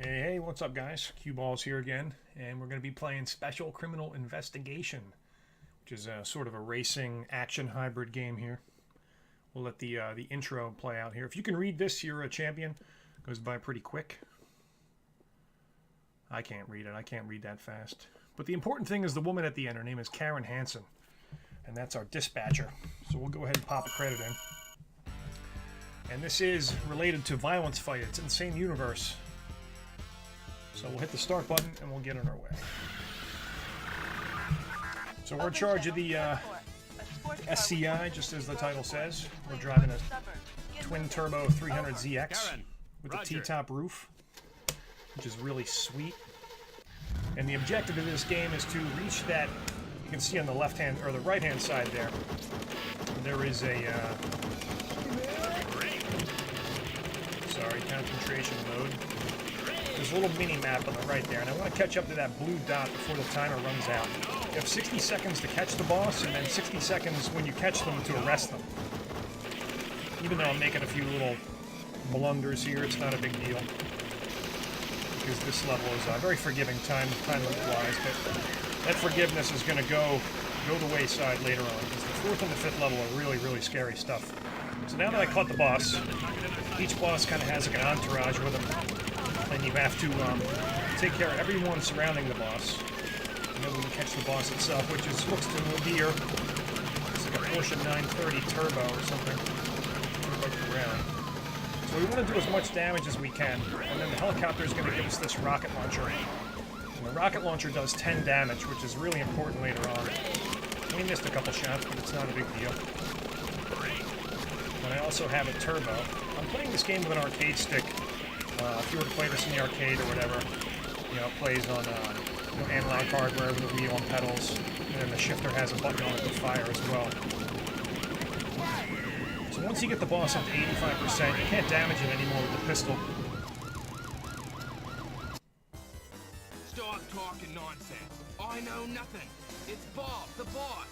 Hey, what's up, guys? QBalls here again, and we're going to be playing Special Criminal Investigation, which is a sort of a racing action hybrid game here. We'll let the intro play out here. If you can read this, you're a champion. Goes by pretty quick. I can't read it. I can't read that fast. But the important thing is the woman at the end. Her name is Karen Hansen, and that's our dispatcher. So we'll go ahead and pop a credit in. And this is related to Violence Fight. It's in the same universe. So we'll hit the start button and we'll get on our way. So we're in charge of the SCI, just as the title says. We're driving a twin-turbo 300ZX with a T-top roof, which is really sweet. And the objective of this game is to reach that. You can see on the left-hand or the right-hand side there. There is a concentration mode. There's a little mini-map on the right there, and I want to catch up to that blue dot before the timer runs out. You have 60 seconds to catch the boss, and then 60 seconds when you catch them to arrest them. Even though I'm making a few little blunders here, it's not a big deal. Because this level is very forgiving time limit-wise, but that forgiveness is going to go the wayside later on, because the 4th and the 5th level are really, really scary stuff. So now that I caught the boss, each boss kind of has like an entourage with them. And you have to take care of everyone surrounding the boss. And then we can catch the boss itself, which looks to be here. It's like a Porsche 930 Turbo or something. Around. So we want to do as much damage as we can. And then the helicopter is going to give us this rocket launcher. And the rocket launcher does 10 damage, which is really important later on. We missed a couple shots, but it's not a big deal. And I also have a turbo. I'm playing this game with an arcade stick. If you were to play this in the arcade or whatever, you know, it plays on analog hardware with a wheel and pedals, and then the shifter has a button on it to fire as well. So once you get the boss up to 85%, you can't damage it anymore with the pistol. Stop talking nonsense. I know nothing. It's Bob, the boss.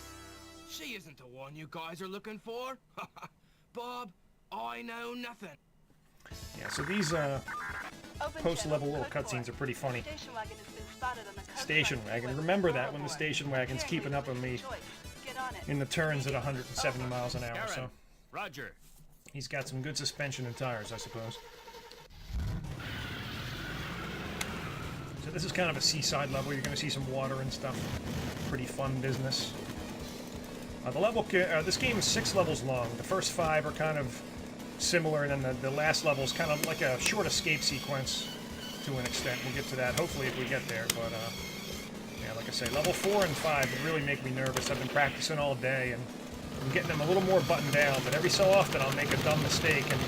She isn't the one you guys are looking for. Bob, I know nothing. Yeah, so these post-level little cutscenes are pretty funny. Station wagon. Remember that when the station wagon's keeping up with me in the turns at 170 miles an hour. So Roger. He's got some good suspension and tires, I suppose. So this is kind of a seaside level. You're going to see some water and stuff. Pretty fun business. This game is 6 levels long. The first 5 are kind of similar, and then the last level is kind of like a short escape sequence to an extent. We'll get to that hopefully if we get there, but yeah, like I say, level 4 and 5 would really make me nervous. I've been practicing all day and I'm getting them a little more buttoned down, but every so often I'll make a dumb mistake and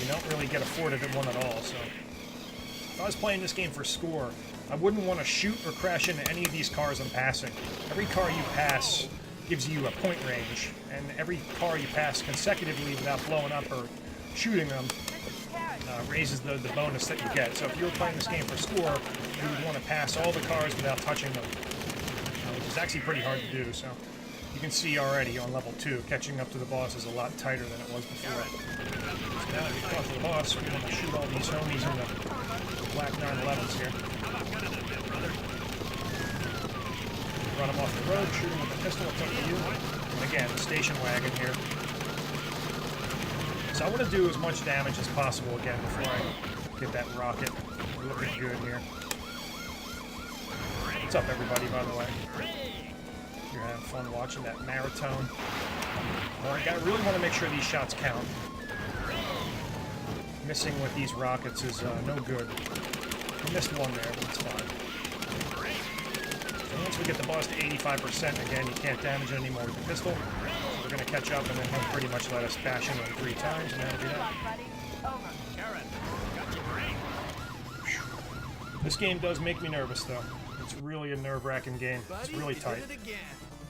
you don't really get afforded at one at all. So if I was playing this game for score, I wouldn't want to shoot or crash into any of these cars I'm passing. Every car you pass gives you a point range, and every car you pass consecutively without blowing up or shooting them raises the bonus that you get. So if you were playing this game for score, you would want to pass all the cars without touching them, which is actually pretty hard to do. So you can see already on level 2, catching up to the boss is a lot tighter than it was before. So now that we've caught the boss, we want to shoot all these homies in the black 911s here. Run them off the road, shoot them with the pistol, it's up to you. And again, the station wagon here. So I want to do as much damage as possible again before I get that rocket. We're looking good here. What's up, everybody, by the way? You're having fun watching that marathon. Well, I really want to make sure these shots count. Missing with these rockets is no good. I missed one there, but it's fine. So once we get the boss to 85%, again, you can't damage it anymore with the pistol. So we're going to catch up, and then he'll pretty much let us bash him 3 times, and that'll be that. This game does make me nervous, though. It's really a nerve-wracking game. It's really tight.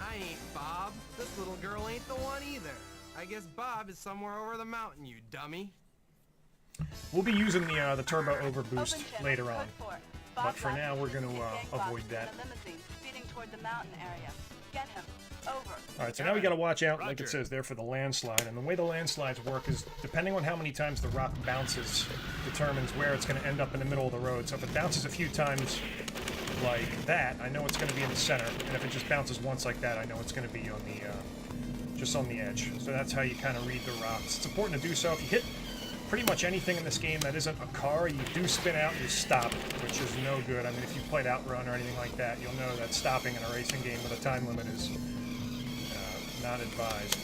I ain't Bob. This little girl ain't the one either. I guess Bob is somewhere over the mountain, you dummy. We'll be using the turbo overboost later on, but for now we're going to avoid that. toward the mountain area. Get him. Over. Alright, so now we gotta watch out, like it says there, for the landslide. And the way the landslides work is, depending on how many times the rock bounces, determines where it's gonna end up in the middle of the road. So if it bounces a few times like that, I know it's gonna be in the center. And if it just bounces once like that, I know it's gonna be on the, just on the edge. So that's how you kind of read the rocks. It's important to do so. If you hit pretty much anything in this game that isn't a car, you do spin out and you stop, which is no good. I mean, if you played Outrun or anything like that, you'll know that stopping in a racing game with a time limit is not advised.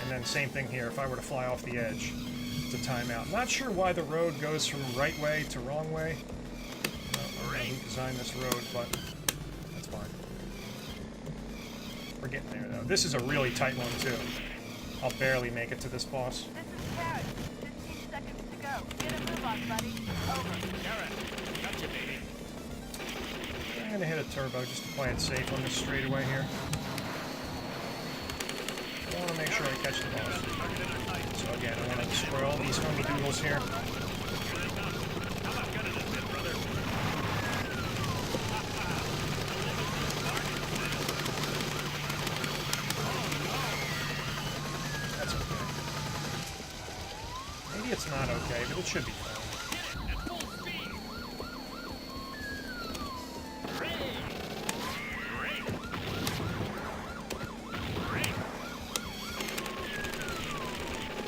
And then same thing here. If I were to fly off the edge, it's a timeout. Not sure why the road goes from right way to wrong way. I don't know who designed this road, but that's fine. We're getting there, though. This is a really tight one, too. I'll barely make it to this boss. This is Karen. 15 seconds to go. Get a move on, buddy. Over. Karen, gotcha, baby. I'm going to hit a turbo just to play it safe on this straightaway here. I want to make sure I catch the boss. So again, I want to destroy all these homie doodles here. That's okay. Maybe it's not okay, but it should be fine.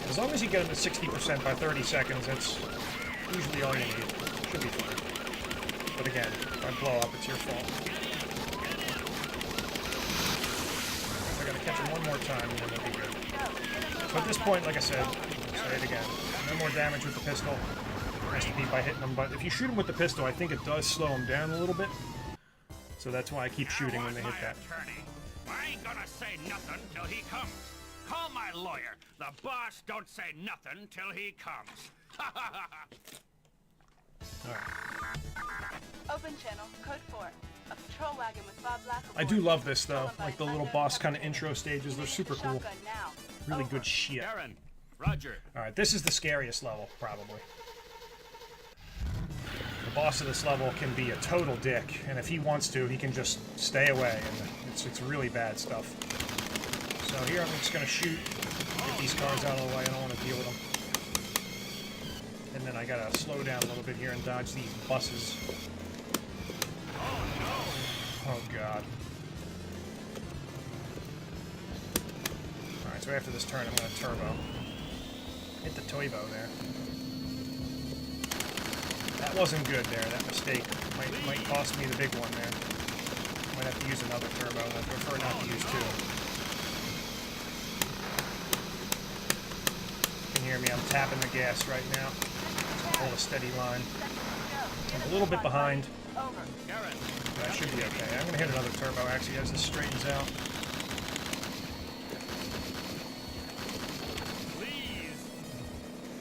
As long as you get them to 60% by 30 seconds, that's usually all you need. Should be fine. But again, if I blow up, it's your fault. So I gotta catch him one more time and then we'll be good. So at this point, like I said, I'll say it again, no more damage with the pistol. It has to be by hitting them, but if you shoot them with the pistol, I think it does slow them down a little bit. So that's why I keep shooting when they hit that. I ain't gonna say nothing till he comes. Call my lawyer. The boss don't say nothing till he comes. Open channel, code 4. A patrol wagon with Bob Black aboard. I do love this, though. Like the little boss kind of intro stages. They're super cool. Shotgun now. Really good shit. Karen, roger. Alright, this is the scariest level, probably. The boss of this level can be a total dick, and if he wants to, he can just stay away, and it's really bad stuff. So here I'm just going to shoot, get these cars out of the way, I don't want to deal with them. And then I got to slow down a little bit here and dodge these buses. Oh god. Alright, so after this turn I'm going to turbo. Hit the turbo there. That wasn't good there, that mistake. Might cost me the big one there. Might have to use another turbo, I prefer not to use two. You can hear me, I'm tapping the gas right now. Hold a steady line. I'm a little bit behind. That should be okay. I'm going to hit another turbo actually as this straightens out.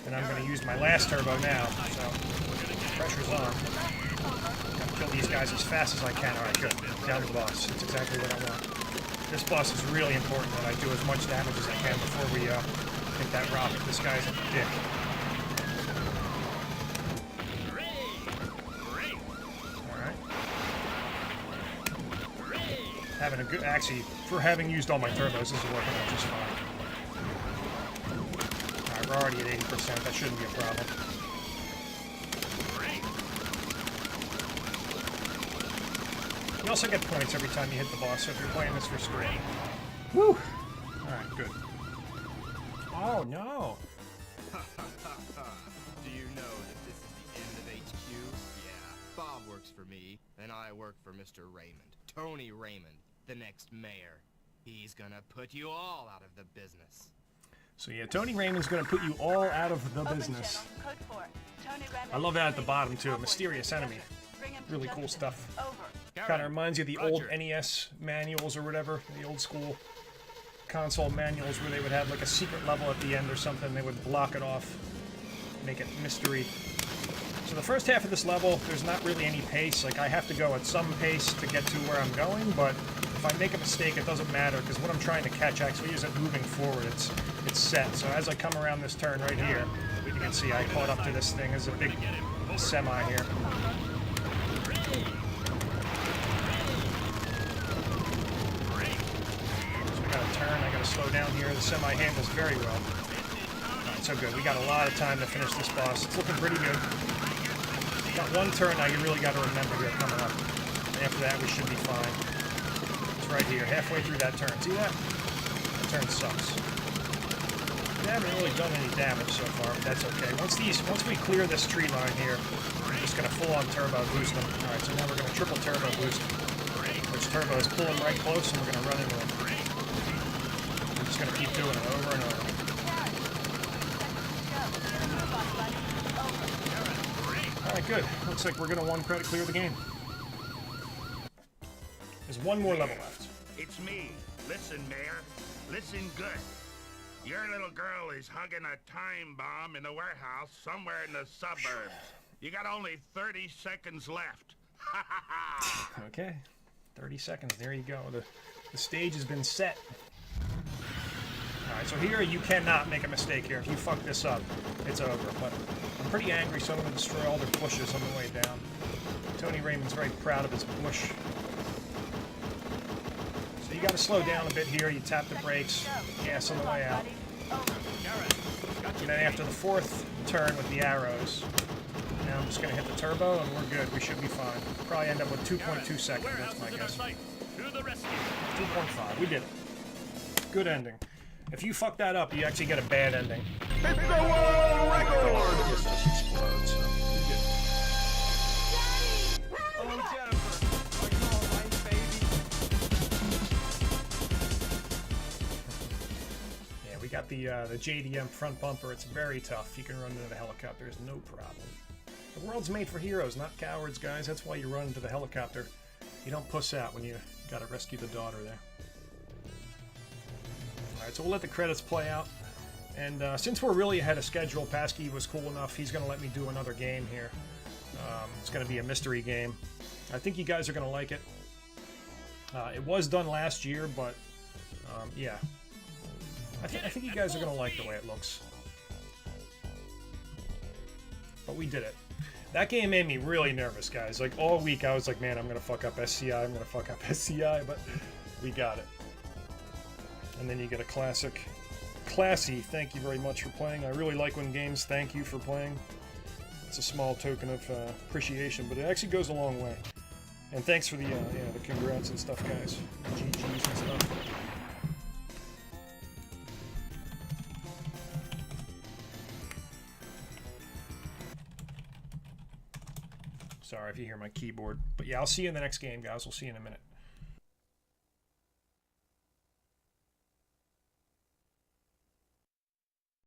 And I'm going to use my last turbo now, so pressure's on. Gotta kill these guys as fast as I can. Alright, good. Down to the boss. That's exactly what I want. This boss is really important that I do as much damage as I can before we hit that rocket. This guy's a dick. Alright. Having a good... Actually, for having used all my turbos, this is working out just fine. Alright, we're already at 80%. That shouldn't be a problem. You also get points every time you hit the boss, so if you're playing this for screen. Woo! Alright, good. Oh, no! Do you know that this is the end of HQ? Yeah, Bob works for me, and I work for Mr. Raymond. Tony Raymond, the next mayor. He's gonna put you all out of the business. So yeah, Tony Raymond's gonna put you all out of the business. I love that at the bottom, too. A mysterious enemy. Really cool stuff. Kind of reminds you of the old NES manuals or whatever, the old school console manuals where they would have like a secret level at the end or something. They would block it off, make it mystery. So the first half of this level, there's not really any pace. Like I have to go at some pace to get to where I'm going, but if I make a mistake, it doesn't matter because what I'm trying to catch actually isn't moving forward. It's set. So as I come around this turn right here, you can see I caught up to this thing. There's a big semi here. to slow down here. The semi handles very well. Alright, so good. We got a lot of time to finish this boss. It's looking pretty good. Got one turn now you really got to remember here coming up. After that, we should be fine. It's right here, halfway through that turn. See that? That turn sucks. We haven't really done any damage so far, but that's okay. Once we clear this tree line here, we're just going to full-on turbo boost them. Alright, so now we're going to triple turbo boost, which turbo is pulling right close, and we're going to run into them. We're just going to keep doing it over and over. Alright, good. Looks like we're going to one credit clear the game. There's one more level left. It's me. Listen, Mayor. Listen good. Your little girl is hugging a time bomb in a warehouse somewhere in the suburbs. You got only 30 seconds left. Ha ha ha! Okay. 30 seconds. There you go. The stage has been set. Alright, so here you cannot make a mistake here. If you fuck this up, it's over. But I'm pretty angry, so I'm going to destroy all their bushes on the way down. Tony Raymond's very proud of his bush. So you got to slow down a bit here. You tap the brakes, gas on the way out. And then after the fourth turn with the arrows, now I'm just going to hit the turbo and we're good. We should be fine. Probably end up with 2.2 seconds, that's my guess. 2.5. We did it. Good ending. If you fuck that up, you actually get a bad ending. It's the world record! It just explodes, so we did it. Oh, Jennifer, are you all right, baby? Yeah, we got the JDM front bumper. It's very tough. You can run into the helicopters, no problem. The world's made for heroes, not cowards, guys. That's why you run into the helicopter. You don't puss out when you gotta rescue the daughter there. Alright, so we'll let the credits play out. And since we're really ahead of schedule, Pasky was cool enough. He's going to let me do another game here. It's going to be a mystery game. I think you guys are going to like it. It was done last year, but yeah. I think you guys are going to like the way it looks. But we did it. That game made me really nervous, guys. Like, all week I was like, man, I'm going to fuck up SCI, I'm going to fuck up SCI, but we got it. And then you get a classy thank you very much for playing. I really like when games thank you for playing. It's a small token of appreciation, but it actually goes a long way. And thanks for the congrats and stuff, guys. GGs and stuff. Sorry if you hear my keyboard. But yeah, I'll see you in the next game, guys. We'll see you in a minute.